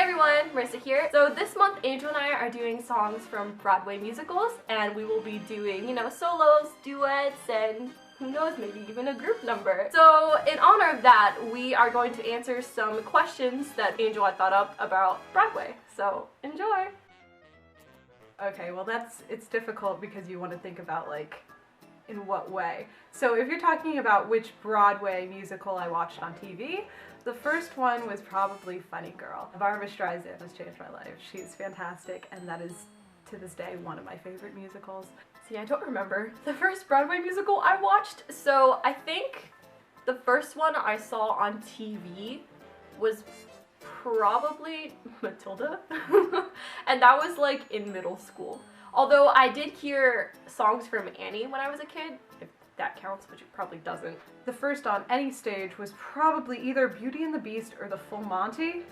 Hey everyone, Marissa here. So this month Angel and I are doing songs from Broadway musicals, and we will be doing, solos, duets, and who knows, maybe even a group number. So in honor of that, we are going to answer some questions that Angel had thought up about Broadway. So enjoy! Okay, well it's difficult because you want to think about in what way. So if you're talking about which Broadway musical I watched on TV, the first one was probably Funny Girl. Barbra Streisand has changed my life. She's fantastic, and that is, to this day, one of my favorite musicals. See, I don't remember the first Broadway musical I watched, so I think the first one I saw on TV was probably Matilda, and that was like in middle school. Although I did hear songs from Annie when I was a kid, if that counts, which it probably doesn't. The first on any stage was probably either Beauty and the Beast or The Full Monty.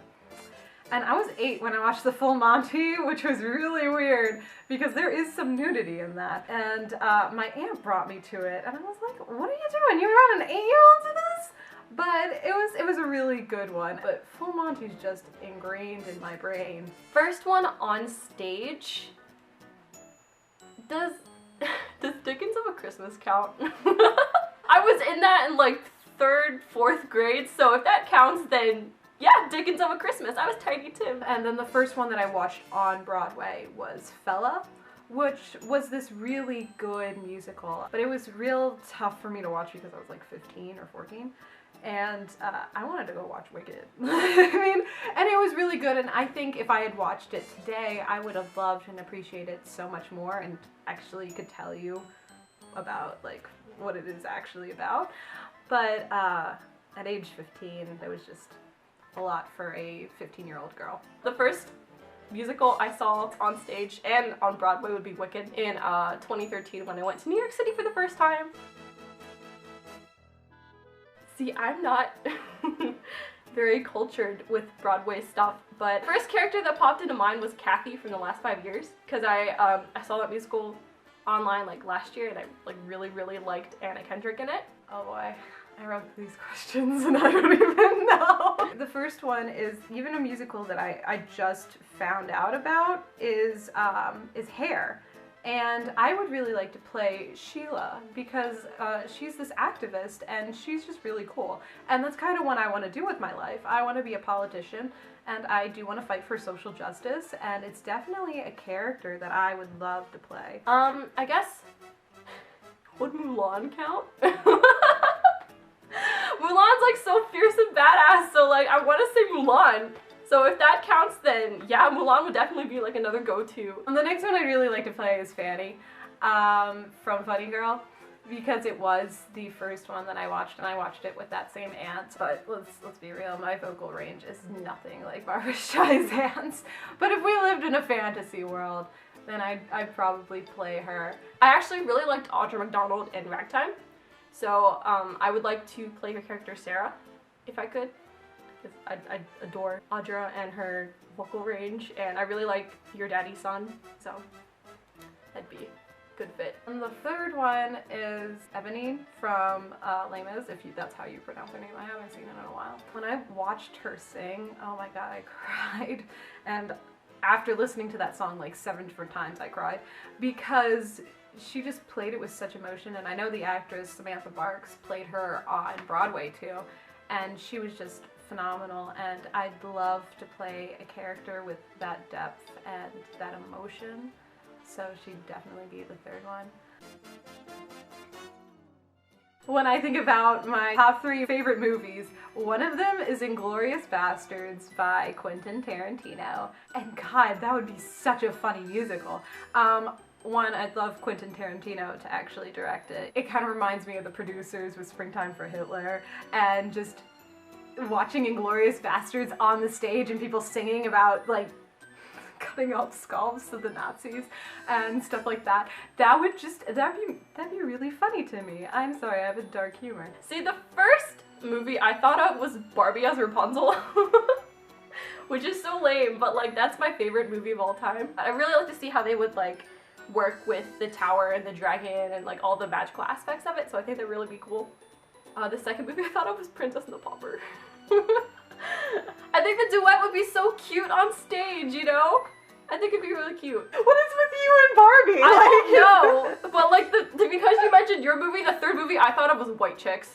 And I was 8 when I watched The Full Monty, which was really weird because there is some nudity in that. And my aunt brought me to it, and I was like, what are you doing? You brought an 8-year-old to this? But it was a really good one. But Full Monty's just ingrained in my brain. First one on stage. Does Dickens of a Christmas count? I was in that in like 3rd, 4th grade, so if that counts, then yeah, Dickens of a Christmas. I was Tiny Tim. And then the first one that I watched on Broadway was Fella, which was this really good musical. But it was real tough for me to watch because I was like 15 or 14. And I wanted to go watch Wicked. And it was really good, and I think if I had watched it today, I would have loved and appreciated it so much more, and actually could tell you about what it is actually about. But at age 15, it was just a lot for a 15-year-old girl. The first musical I saw on stage and on Broadway would be Wicked in 2013 when I went to New York City for the first time. See, I'm not very cultured with Broadway stuff, but the first character that popped into mind was Kathy from The Last 5 Years, because I saw that musical online last year, and I really liked Anna Kendrick in it. Oh boy, I wrote these questions and I don't even know. The first one is even a musical that I just found out about is Hair. And I would really like to play Sheila because she's this activist and she's just really cool. And that's kind of what I want to do with my life. I want to be a politician, and I do want to fight for social justice, and it's definitely a character that I would love to play. I guess, would Mulan count? Mulan's so fierce and badass, so I want to say Mulan. So if that counts, then yeah, Mulan would definitely be another go-to. And the next one I'd really like to play is Fanny from Funny Girl, because it was the first one that I watched, and I watched it with that same aunt. But let's be real, my vocal range is nothing like Barbra Streisand's. But if we lived in a fantasy world, then I'd probably play her. I actually really liked Audra McDonald in Ragtime, so I would like to play her character Sarah, if I could. Because I adore Audra and her vocal range, and I really like Your Daddy's Son, so that'd be a good fit. And the third one is Ebony from Les Mis, that's how you pronounce her name. I haven't seen it in a while. When I watched her sing, oh my god, I cried. And after listening to that song 7 different times, I cried, because she just played it with such emotion. And I know the actress Samantha Barks played her on Broadway too, and she was just phenomenal, and I'd love to play a character with that depth and that emotion, so she'd definitely be the third one. When I think about my top 3 favorite movies, one of them is Inglourious Basterds by Quentin Tarantino, and god, that would be such a funny musical. One, I'd love Quentin Tarantino to actually direct it. It kind of reminds me of The Producers with Springtime for Hitler, and just watching Inglourious Basterds on the stage and people singing about cutting off skulls to the Nazis and stuff like that. That'd be really funny to me. I'm sorry, I have a dark humor. See, the first movie I thought of was Barbie as Rapunzel, which is so lame, but that's my favorite movie of all time. I really like to see how they would work with the tower and the dragon and all the magical aspects of it, so I think that'd really be cool. The second movie I thought of was Princess and the Pauper. I think the a duet would be so cute on stage, you know? I think it'd be really cute. What is with you and Barbie? I don't know, but like because you mentioned your movie, the third movie I thought of was White Chicks.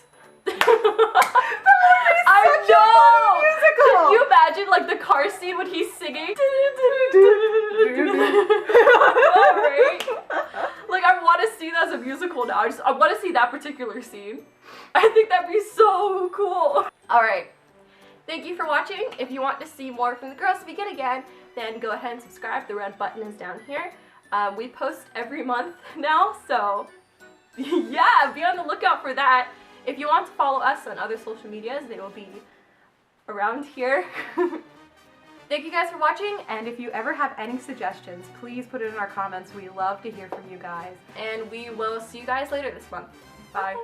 That would be such a funny musical. Can you imagine like the car scene when he's singing? Right? Like I want to see that as a musical now. I want to see that particular scene. I think that'd be so cool. All right. Thank you for watching. If you want to see more from the Girls Begin Again, then go ahead and subscribe. The red button is down here. We post every month now, so yeah, be on the lookout for that. If you want to follow us on other social medias, they will be around here. Thank you guys for watching. And if you ever have any suggestions, please put it in our comments. We love to hear from you guys. And we will see you guys later this month. Bye.